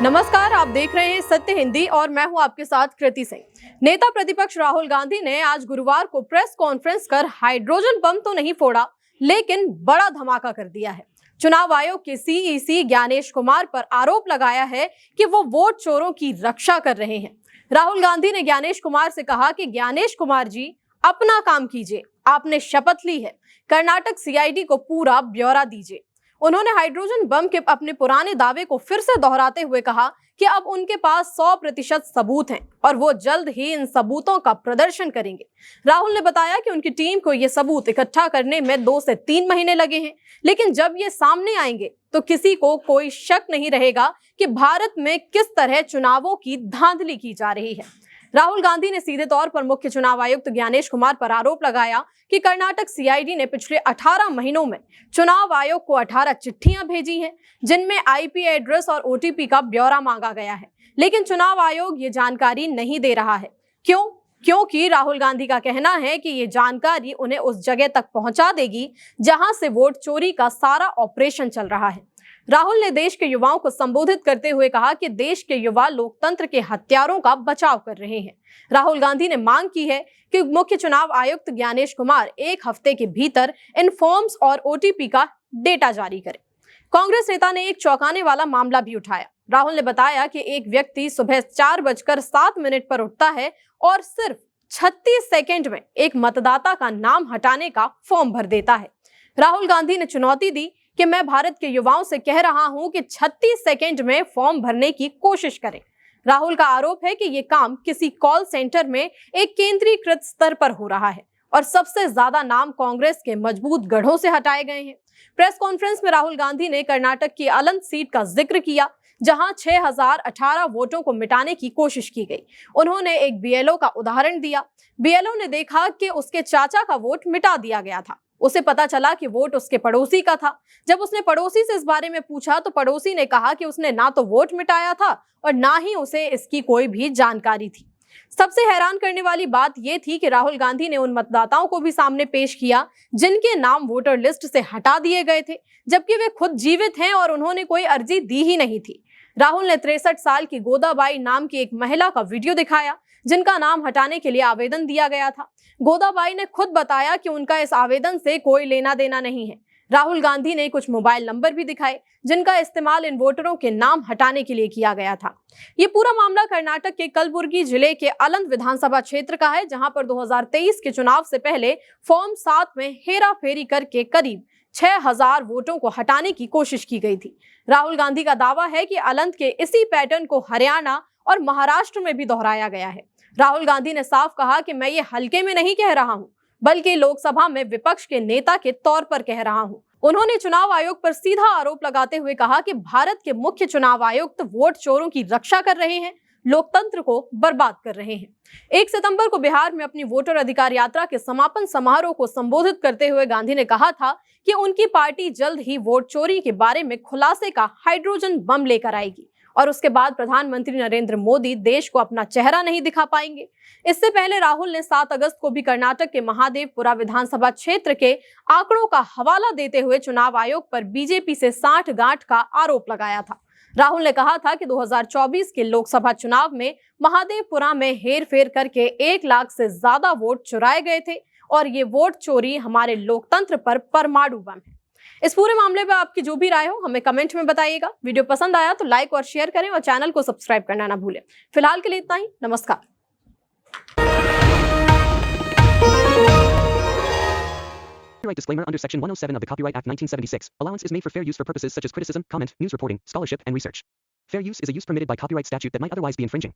नमस्कार, आप देख रहे हैं सत्य हिंदी और मैं हूं आपके साथ कृति सिंह। नेता प्रतिपक्ष राहुल गांधी ने आज गुरुवार को प्रेस कॉन्फ्रेंस कर हाइड्रोजन बम तो नहीं फोड़ा, लेकिन बड़ा धमाका कर दिया है। चुनाव आयोग के सीईसी ज्ञानेश कुमार पर आरोप लगाया है कि वो वोट चोरों की रक्षा कर रहे हैं। राहुल गांधी ने ज्ञानेश कुमार से कहा कि ज्ञानेश कुमार जी, अपना काम कीजिए, आपने शपथ ली है, कर्नाटक सीआईडी को पूरा ब्यौरा दीजिए। उन्होंने हाइड्रोजन बम के अपने पुराने दावे को फिर से दोहराते हुए कहा कि अब उनके पास 100% सबूत हैं और वो जल्द ही इन सबूतों का प्रदर्शन करेंगे। राहुल ने बताया कि उनकी टीम को ये सबूत इकट्ठा करने में 2 से 3 महीने लगे हैं, लेकिन जब ये सामने आएंगे तो किसी को कोई शक नहीं रहेगा कि भारत में किस तरह चुनावों की धांधली की जा रही है। राहुल गांधी ने सीधे तौर पर मुख्य चुनाव आयुक्त ज्ञानेश कुमार पर आरोप लगाया कि कर्नाटक सीआईडी ने पिछले 18 महीनों में चुनाव आयोग को 18 चिट्ठियां भेजी हैं, जिनमें आईपी एड्रेस और ओटीपी का ब्यौरा मांगा गया है, लेकिन चुनाव आयोग ये जानकारी नहीं दे रहा है। क्योंकि राहुल गांधी का कहना है कि ये जानकारी उन्हें उस जगह तक पहुंचा देगी जहां से वोट चोरी का सारा ऑपरेशन चल रहा है। राहुल ने देश के युवाओं को संबोधित करते हुए कहा कि देश के युवा लोकतंत्र के हत्यारों का बचाव कर रहे हैं। राहुल गांधी ने मांग की है कि मुख्य चुनाव आयुक्त ज्ञानेश कुमार 1 हफ्ते के भीतर इन फॉर्म्स और ओटीपी का डेटा जारी करें। कांग्रेस नेता ने एक चौंकाने वाला मामला भी उठाया। राहुल ने बताया कि एक व्यक्ति सुबह 4:07 पर उठता है और सिर्फ 36 सेकेंड में एक मतदाता का नाम हटाने का फॉर्म भर देता है। राहुल गांधी ने चुनौती दी कि मैं भारत के युवाओं से कह रहा हूं कि 36 सेकेंड में फॉर्म भरने की कोशिश करें। राहुल का आरोप है कि यह काम किसी कॉल सेंटर में एक केंद्रीकृत स्तर पर हो रहा है और सबसे ज्यादा नाम कांग्रेस के मजबूत गढ़ों से हटाए गए हैं। प्रेस कॉन्फ्रेंस में राहुल गांधी ने कर्नाटक की अलंत सीट का जिक्र किया, जहां 6018 वोटों को मिटाने की कोशिश की गई। उन्होंने एक बीएलओ का उदाहरण दिया। बीएलओ ने देखा कि उसके चाचा का वोट मिटा दिया गया था। उसे पता चला कि वोट उसके पड़ोसी का था। जब उसने पड़ोसी से इस बारे में पूछा तो पड़ोसी ने कहा कि उसने ना तो वोट मिटाया था और ना ही उसे इसकी कोई भी जानकारी थी। सबसे हैरान करने वाली बात यह थी कि राहुल गांधी ने उन मतदाताओं को भी सामने पेश किया जिनके नाम वोटर लिस्ट से हटा दिए गए थे, जबकि वे खुद जीवित हैं और उन्होंने कोई अर्जी दी ही नहीं थी। राहुल ने 63 साल की गोदाबाई नाम की एक महिला का वीडियो दिखाया, जिनका नाम हटाने के लिए आवेदन दिया गया था। गोदाबाई ने खुद बताया कि उनका इस आवेदन से कोई लेना देना नहीं है। राहुल गांधी ने कुछ मोबाइल नंबर भी दिखाए जिनका इस्तेमाल इन वोटरों के नाम हटाने के लिए किया गया था। ये पूरा मामला कर्नाटक के कलबुर्गी जिले के अलंत विधानसभा क्षेत्र का है, जहां पर 2023 के चुनाव से पहले फॉर्म 7 में हेरा फेरी करके करीब 6000 वोटों को हटाने की कोशिश की गई थी। राहुल गांधी का दावा है कि अलंत के इसी पैटर्न को हरियाणा और महाराष्ट्र में भी दोहराया गया है। राहुल गांधी ने साफ कहा कि मैं ये हल्के में नहीं कह रहा हूं, बल्कि लोकसभा में विपक्ष के नेता के तौर पर कह रहा हूं। उन्होंने चुनाव आयोग पर सीधा आरोप लगाते हुए कहा कि भारत के मुख्य चुनाव आयुक्त वोट चोरों की रक्षा कर रहे हैं, लोकतंत्र को बर्बाद कर रहे हैं। 1 सितंबर को बिहार में अपनी वोटर अधिकार यात्रा के समापन समारोह को संबोधित करते हुए गांधी ने कहा था कि उनकी पार्टी जल्द ही वोट चोरी के बारे में खुलासे का हाइड्रोजन बम लेकर आएगी और उसके बाद प्रधानमंत्री नरेंद्र मोदी देश को अपना चेहरा नहीं दिखा पाएंगे। इससे पहले राहुल ने 7 अगस्त को भी कर्नाटक के महादेवपुरा विधानसभा क्षेत्र के आंकड़ों का हवाला देते हुए चुनाव आयोग पर बीजेपी से साठगांठ का आरोप लगाया था। राहुल ने कहा था कि 2024 के लोकसभा चुनाव में महादेवपुरा में हेरफेर करके 1 लाख से ज्यादा वोट चुराए गए थे और ये वोट चोरी हमारे लोकतंत्र पर परमाणु बम है। इस पूरे मामले पर आपकी जो भी राय हो हमें कमेंट में बताइएगा। वीडियो पसंद आया तो लाइक और शेयर करें और चैनल को सब्सक्राइब करना ना भूलें। फिलहाल के लिए इतना ही। नमस्कार। Copyright disclaimer under Section 107 of the Copyright Act 1976. Allowance is made for fair use for purposes such as criticism, comment, news reporting, scholarship, and research. Fair use is a use permitted by copyright statute that might otherwise be infringing.